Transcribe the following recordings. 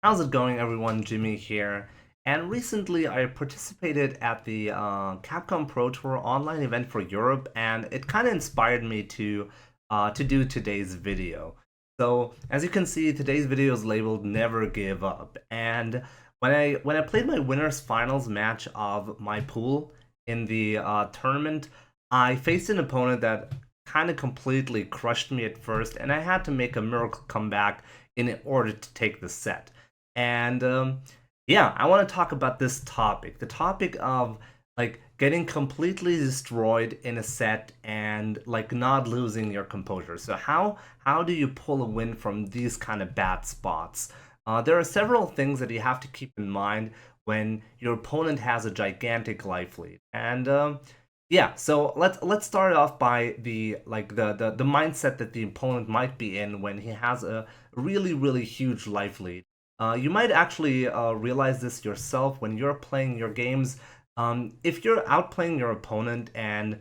How's it going, everyone? Jimmy here. And recently, I participated at the Capcom Pro Tour online event for Europe, and it kind of inspired me to do today's video. So, as you can see, today's video is labeled "Never Give Up." And when I played my winners finals match of my pool in the tournament, I faced an opponent that kind of completely crushed me at first, and I had to make a miracle comeback in order to take the set. And yeah, I want to talk about this topic, the topic of like getting completely destroyed in a set and like not losing your composure. So how do you pull a win from these kind of bad spots? There are several things that you have to keep in mind when your opponent has a gigantic life lead. And yeah, so let's start off by the mindset that the opponent might be in when he has a really huge life lead. You might actually realize this yourself when you're playing your games. If you're outplaying your opponent and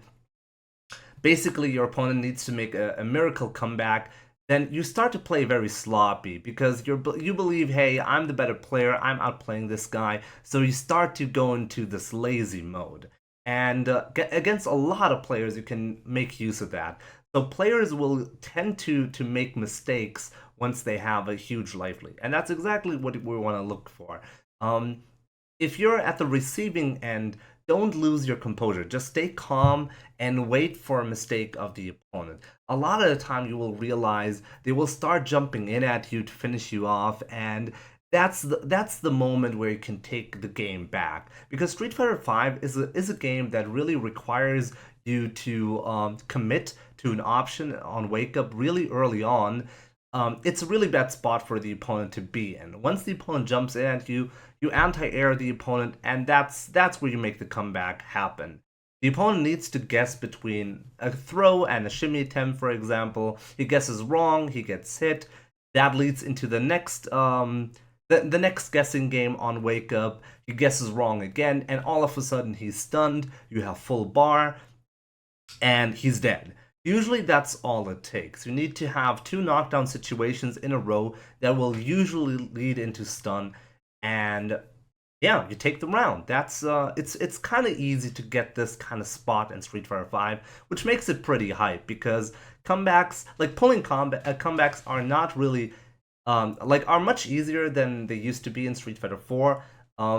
basically your opponent needs to make a miracle comeback, then you start to play very sloppy because you believe, hey, I'm the better player, I'm outplaying this guy, so you start to go into this lazy mode. And against a lot of players, you can make use of that. So players will tend to make mistakes once they have a huge life lead, and that's exactly what we want to look for. Um, if you're at the receiving end, don't lose your composure. Just stay calm and wait for a mistake of the opponent. A lot of the time, you will realize they will start jumping in at you to finish you off, and that's the moment where you can take the game back. Because Street Fighter V is a game that really requires you to commit to an option on wake up really early on. It's a really bad spot for the opponent to be in. Once the opponent jumps in at you, you anti-air the opponent, and that's where you make the comeback happen. The opponent needs to guess between a throw and a shimmy attempt, for example. He guesses wrong, he gets hit. That leads into the next guessing game on Wake Up. He guesses wrong again, and all of a sudden he's stunned. You have full bar, and he's dead. Usually that's all it takes. You need to have two knockdown situations in a row that will usually lead into stun, and yeah, you take the round. That's it's kind of easy to get this kind of spot in Street Fighter V, which makes it pretty hype because comebacks, like pulling comebacks, are not really are much easier than they used to be in Street Fighter 4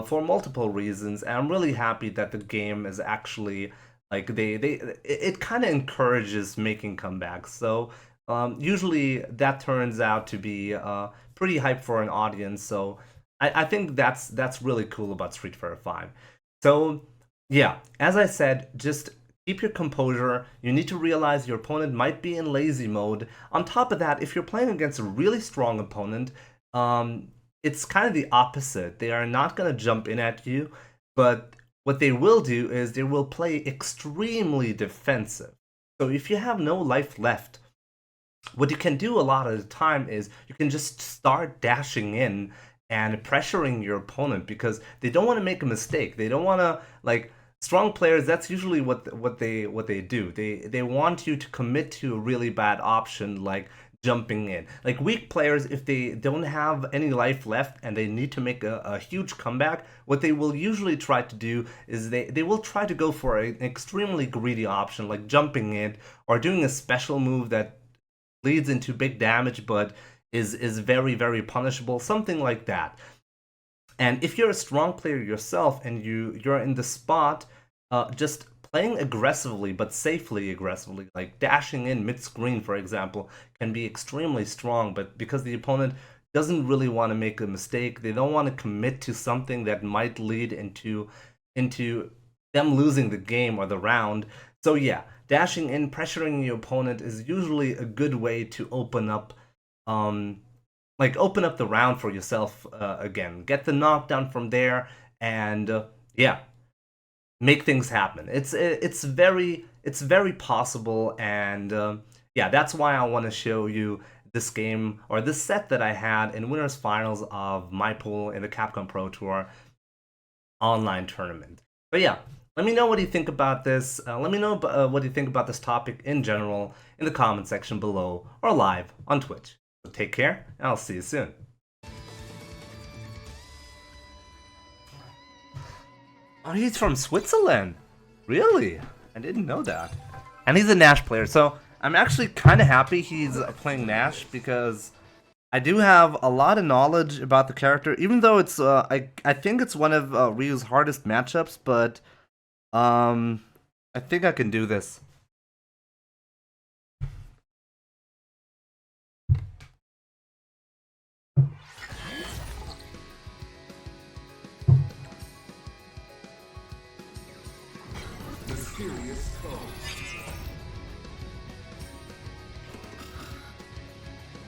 for multiple reasons. And I'm really happy that the game is actually like they it kind of encourages making comebacks. So usually that turns out to be pretty hype for an audience. So I think that's really cool about Street Fighter 5. So yeah, as I said, just keep your composure. You need to realize your opponent might be in lazy mode. On top of that, if you're playing against a really strong opponent, it's kind of the opposite. They are not going to jump in at you, but what they will do is they will play extremely defensive. So if you have no life left, what you can do a lot of the time is you can just start dashing in and pressuring your opponent because they don't want to make a mistake. They don't want to like strong players. That's usually what they do. They want you to commit to a really bad option like jumping in. Like weak players, if they don't have any life left and they need to make a huge comeback, what they will usually try to do is they will try to go for an extremely greedy option like jumping in or doing a special move that leads into big damage but is very punishable, something like that. And if you're a strong player yourself and you're in the spot, just playing aggressively but safely aggressively, like dashing in mid-screen, for example, can be extremely strong. But because the opponent doesn't really want to make a mistake, they don't want to commit to something that might lead into them losing the game or the round. So yeah, dashing in, pressuring your opponent is usually a good way to um, open up the round for yourself again. Get the knockdown from there, and yeah, make things happen. It's very possible, and yeah, that's why I want to show you this game or this set that I had in winners finals of my pool in the Capcom Pro Tour online tournament. But yeah, let me know what you think about this. Let me know what you think about this topic in general in the comment section below or live on Twitch. So take care, and I'll see you soon. Oh, he's from Switzerland. Really? I didn't know that. And he's a Nash player, so I'm actually kind of happy he's playing Nash because I do have a lot of knowledge about the character, even though it's I think it's one of Ryu's hardest matchups, but I think I can do this.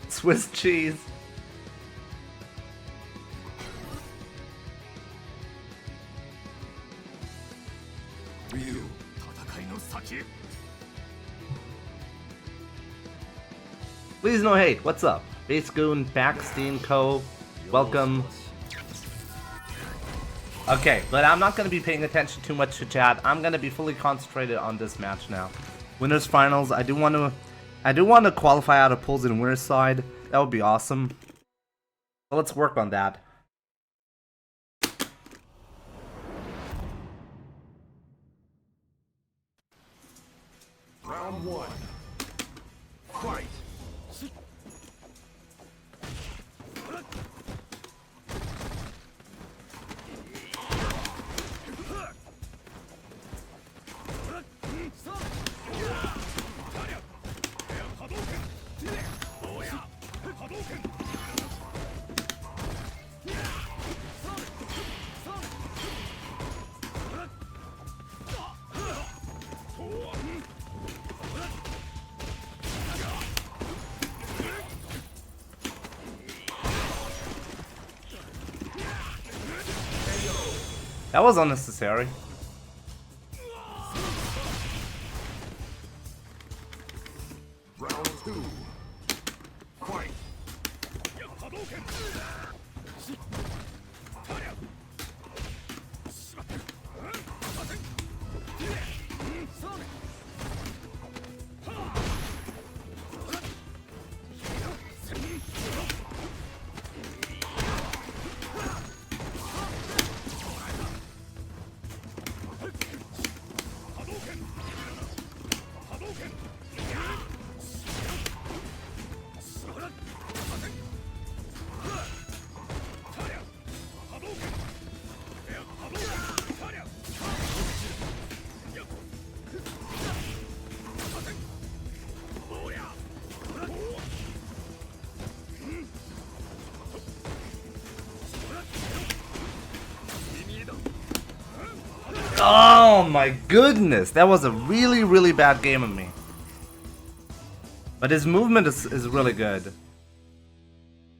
Swiss cheese. Please no hate. What's up? Base Goon, Backstein Co. Welcome. Okay, but I'm not going to be paying attention too much to chat. I'm going to be fully concentrated on this match now. Winners finals. I do want to qualify out of pools in winner's side. That would be awesome. So let's work on that. Round 1. Fight. That was unnecessary. Round 2. Fight. Oh my goodness, that was a really bad game of me. But his movement is really good.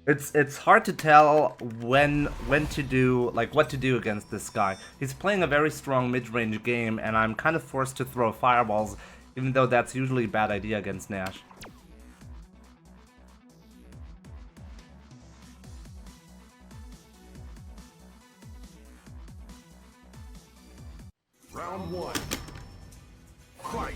It's hard to tell when to do, like, what to do against this guy. He's playing a very strong mid-range game, and I'm kind of forced to throw fireballs, even though that's usually a bad idea against Nash. Round 1. Fight.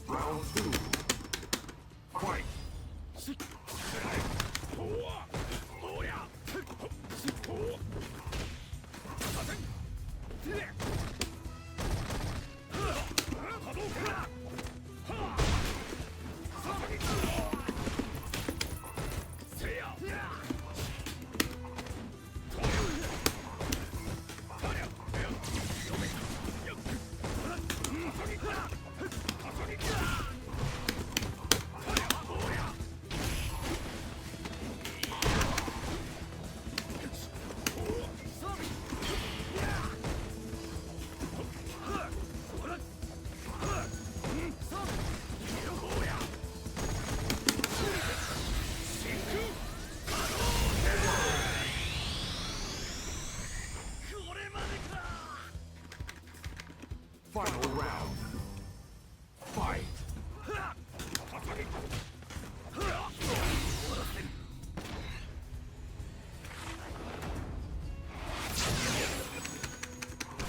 Round 2. Fight. Final round. Fight.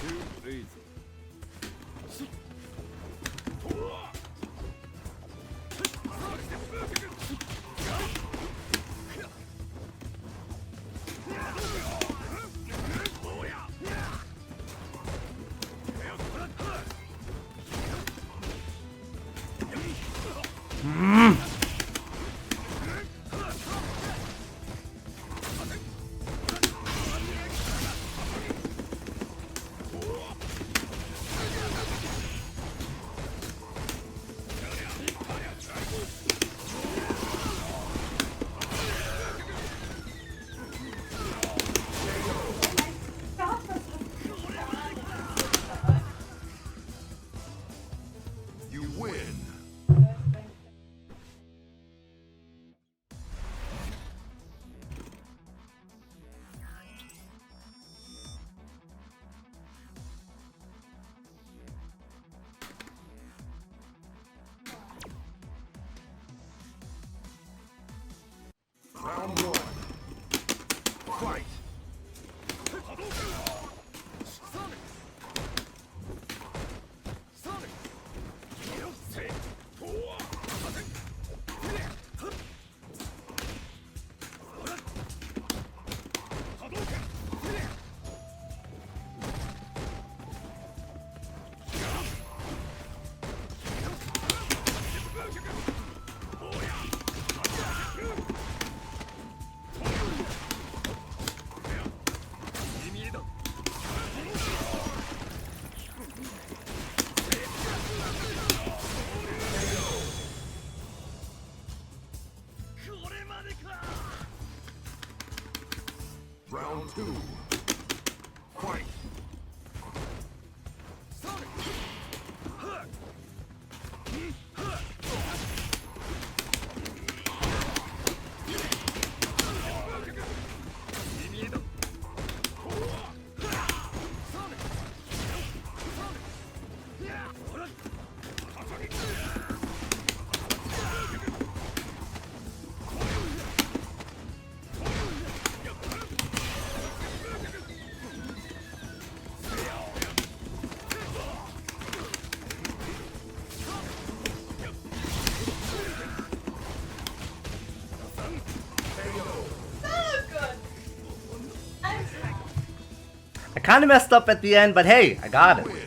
Too easy. You win. Round one. Fight. Round two. Fight. I kind of messed up at the end, but hey, I got it. Win.